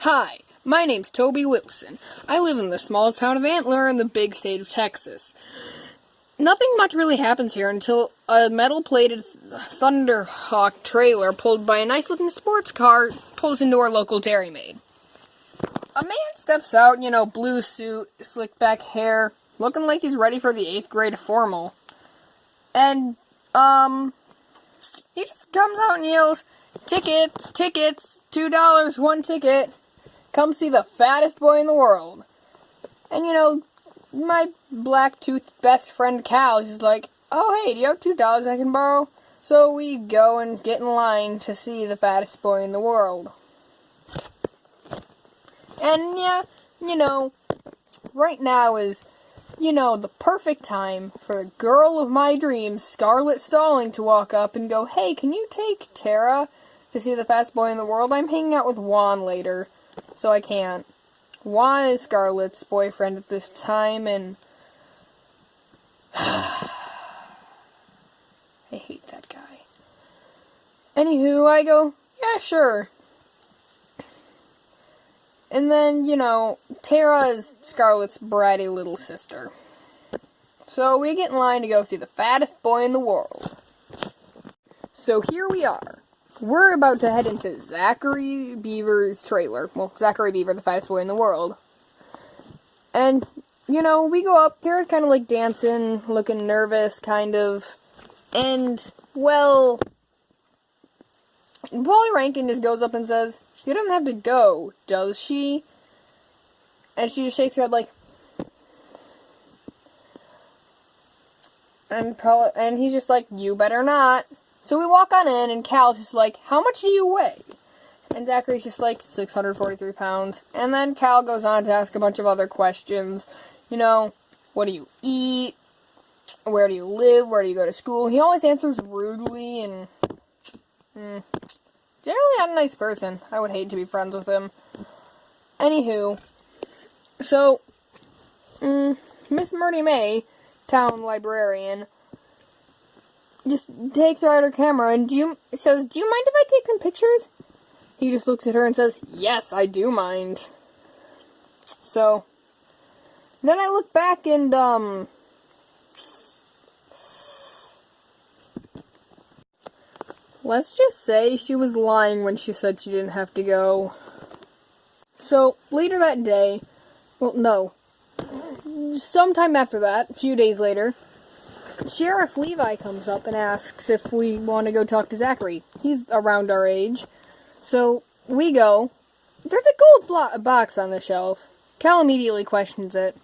Hi, my name's Toby Wilson. I live in the small town of Antler in the big state of Texas. Nothing much really happens here until a metal-plated Thunderhawk trailer pulled by a nice-looking sports car pulls into our local Dairy Maid. A man steps out, blue suit, slicked back hair, looking like he's ready for the 8th grade formal. And, he just comes out and yells, "Tickets, tickets, $2, 1 ticket. Come see the fattest boy in the world." And my black-toothed best friend Cal is like, "Oh, hey, do you have $2 I can borrow?" So we go and get in line to see the fattest boy in the world. And yeah, right now is, the perfect time for the girl of my dreams, Scarlett Stalling, to walk up and go, "Hey, can you take Tara to see the fattest boy in the world? I'm hanging out with Juan later, so I can't." Juan is Scarlett's boyfriend at this time, and I hate that guy. Anywho, I go, "Yeah, sure." And then, Tara is Scarlett's bratty little sister. So we get in line to go see the fattest boy in the world. So here we are. We're about to head into Zachary Beaver's trailer. Well, Zachary Beaver, the fattest boy in the world. And, we go up. Tara's kind of like dancing, looking nervous, kind of. And, well, Polly Rankin just goes up and says, "She doesn't have to go, does she?" And she just shakes her head like, and he's just like, "You better not." So we walk on in, and Cal's just like, "How much do you weigh?" And Zachary's just like, 643 pounds. And then Cal goes on to ask a bunch of other questions. What do you eat? Where do you live? Where do you go to school? He always answers rudely, and generally not a nice person. I would hate to be friends with him. Anywho, so, Miss Murdy May, town librarian, just takes her out her camera and says, "Do you mind if I take some pictures?" He just looks at her and says, "Yes, I do mind." So, then I look back and, let's just say she was lying when she said she didn't have to go. So, later that day, well, no, sometime after that, a few days later, Sheriff Levi comes up and asks if we want to go talk to Zachary. He's around our age. So, we go. There's a gold box on the shelf. Cal immediately questions it.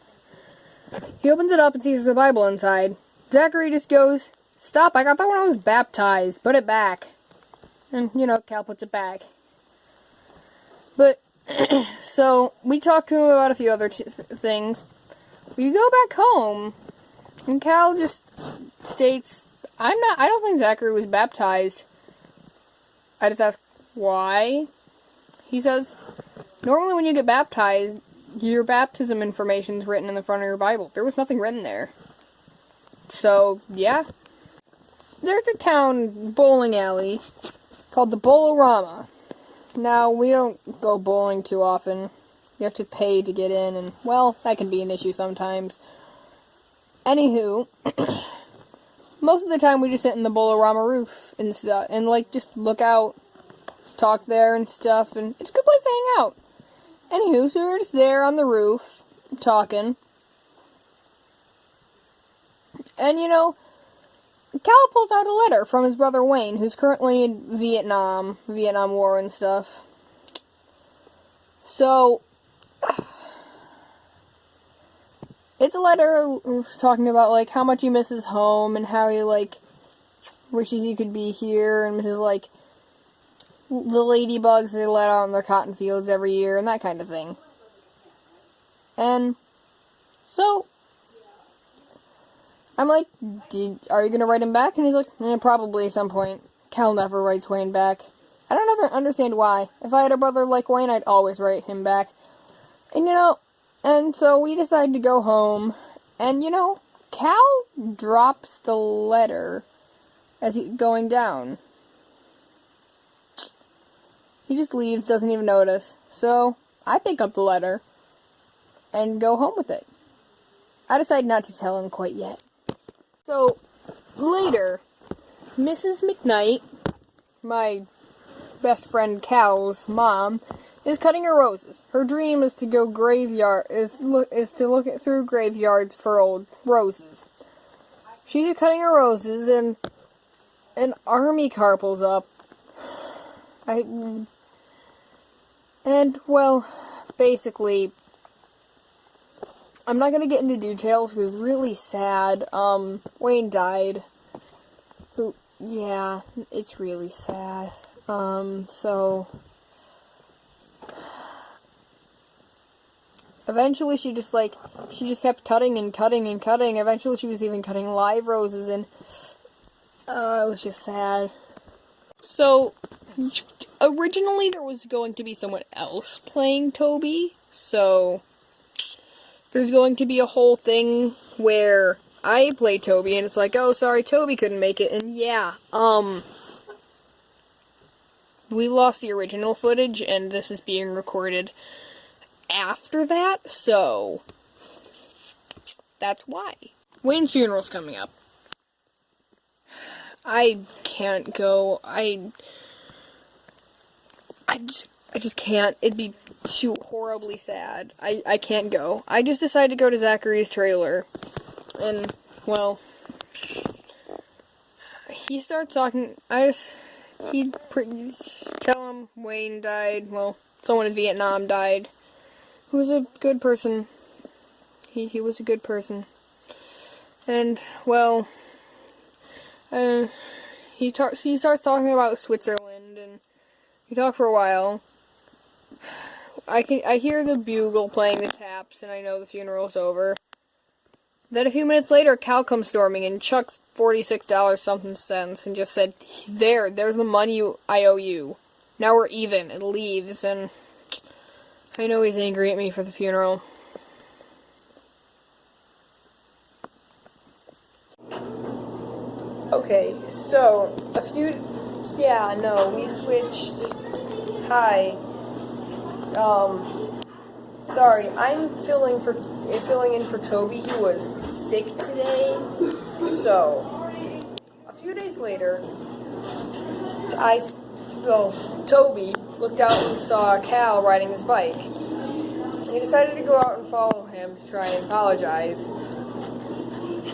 He opens it up and sees the Bible inside. Zachary just goes, "Stop, I got that when I was baptized. Put it back." And, Cal puts it back. But, so, we talked to him about a few other things. We go back home, and Cal just states, I don't think Zachary was baptized." I just ask, "Why?" He says, "Normally when you get baptized, your baptism information's written in the front of your Bible. There was nothing written there." So, yeah. There's a town bowling alley called the Bolorama. Now, we don't go bowling too often. You have to pay to get in, and, well, that can be an issue sometimes. Anywho, most of the time we just sit in the Bolorama roof and stuff, and, just look out, talk there and stuff, and it's a good place to hang out. Anywho, so we're just there on the roof, talking. And, Cal pulls out a letter from his brother Wayne, who's currently in Vietnam War and stuff. So, it's a letter talking about, how much he misses home, and how he, wishes he could be here, and misses, the ladybugs they let out in their cotton fields every year, and that kind of thing. And, so, I'm like, "Are you going to write him back?" And he's like, "Probably at some point." Cal never writes Wayne back. I don't understand why. If I had a brother like Wayne, I'd always write him back. And, and so we decided to go home. And, Cal drops the letter as he's going down. He just leaves, doesn't even notice. So, I pick up the letter and go home with it. I decide not to tell him quite yet. So, later, Mrs. McKnight, my best friend Cal's mom, is cutting her roses. Her dream is to go is to look through graveyards for old roses. She's cutting her roses, and an army car pulls up. Basically, I'm not gonna get into details because it's really sad. Wayne died. Yeah, it's really sad. So eventually she just kept cutting and cutting and cutting. Eventually she was even cutting live roses, and it was just sad. So originally there was going to be someone else playing Toby, so there's going to be a whole thing where I play Toby, and it's like, oh, sorry, Toby couldn't make it, and yeah, we lost the original footage, and this is being recorded after that, so that's why. Wayne's funeral's coming up. I can't go. I just can't. It'd be too horribly sad. I can't go. I just decided to go to Zachary's trailer. And, well, he starts talking. He'd tell him Wayne died. Well, someone in Vietnam died. Who was a good person. He was a good person. And, well, he starts talking about Switzerland, and we talk for a while. I hear the bugle playing the taps, and I know the funeral's over. Then a few minutes later, Cal comes storming and chucks $46 something cents and just said, there's the money I owe you. Now we're even, and leaves, and I know he's angry at me for the funeral. Okay, so, we switched. Hi. Sorry, I'm filling in for Toby. He was sick today. So, a few days later, Toby looked out and saw Cal riding his bike. He decided to go out and follow him to try and apologize.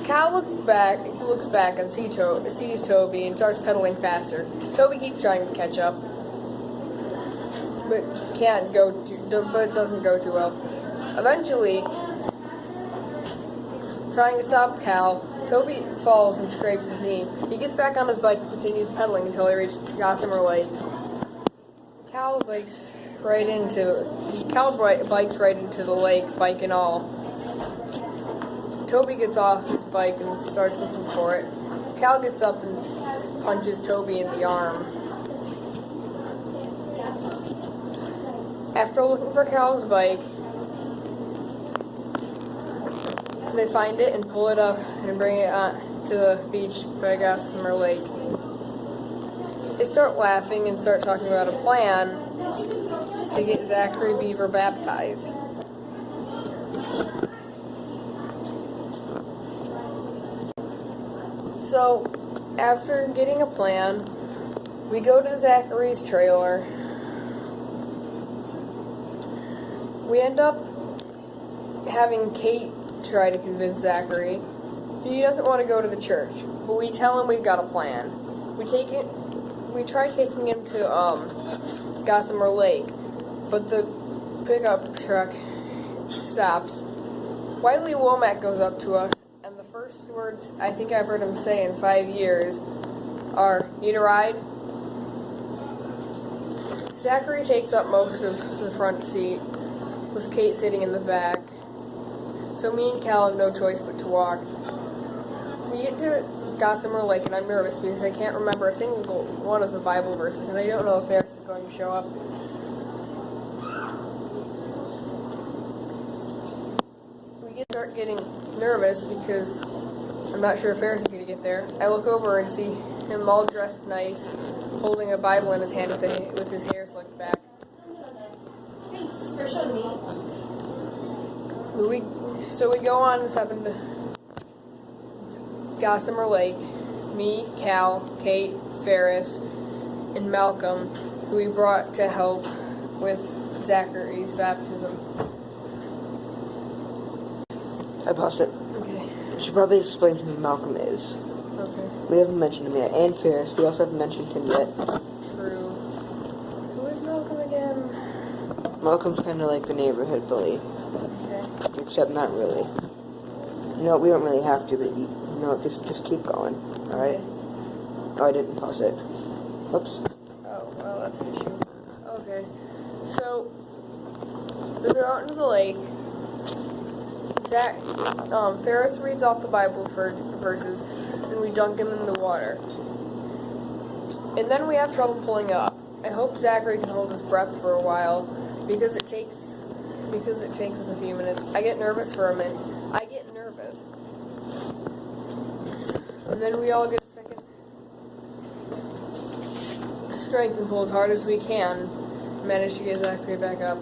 Cal looks back and sees Toby and starts pedaling faster. Toby keeps trying to catch up, but it doesn't go too well. Eventually, trying to stop Cal, Toby falls and scrapes his knee. He gets back on his bike and continues pedaling until he reaches Gossamer Lake. Cal bikes right into the lake, bike and all. Toby gets off his bike and starts looking for it. Cal gets up and punches Toby in the arm. After looking for Cal's bike, they find it and pull it up and bring it to the beach by Gossamer Lake. They start laughing and start talking about a plan to get Zachary Beaver baptized. So, after getting a plan, we go to Zachary's trailer. We end up having Kate try to convince Zachary. He doesn't want to go to the church, but we tell him we've got a plan. We try taking him to Gossamer Lake, but the pickup truck stops. Wiley Womack goes up to us, and the first words I think I've heard him say in 5 years are, "Need a ride?" Zachary takes up most of the front seat, with Kate sitting in the back. So me and Cal have no choice but to walk. We get to Gossamer Lake, and I'm nervous because I can't remember a single one of the Bible verses, and I don't know if Ferris is going to show up. We start getting nervous because I'm not sure if Ferris is going to get there. I look over and see him all dressed nice, holding a Bible in his hand with his hair slicked back. Thanks. So we go on this happened to Gossamer Lake. Me, Cal, Kate, Ferris, and Malcolm, who we brought to help with Zachary's baptism. I paused it. Okay. I should probably explain who Malcolm is. Okay. We haven't mentioned him yet. And Ferris. We also haven't mentioned him yet. True. Who is Malcolm again? Malcolm's kind of like the neighborhood bully. Okay. Except not really. No, we don't really have to, but just keep going. Alright? Oh, I didn't pause it. Oops. Oh, well, that's an issue. Okay. So, we go out into the lake. Ferris reads off the Bible for verses, and we dunk him in the water. And then we have trouble pulling up. I hope Zachary can hold his breath for a while, because it takes us a few minutes. I get nervous for a minute. And then we all get a second strength and pull as hard as we can. Manage to get Zachary back up.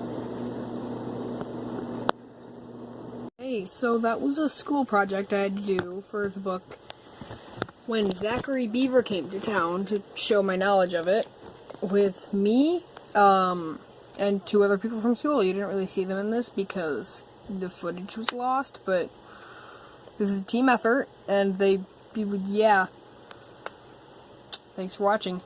Hey, so that was a school project I had to do for the book. When Zachary Beaver came to town to show my knowledge of it, with me, and 2 other people from school. You didn't really see them in this because the footage was lost, but this is a team effort, and yeah. Thanks for watching.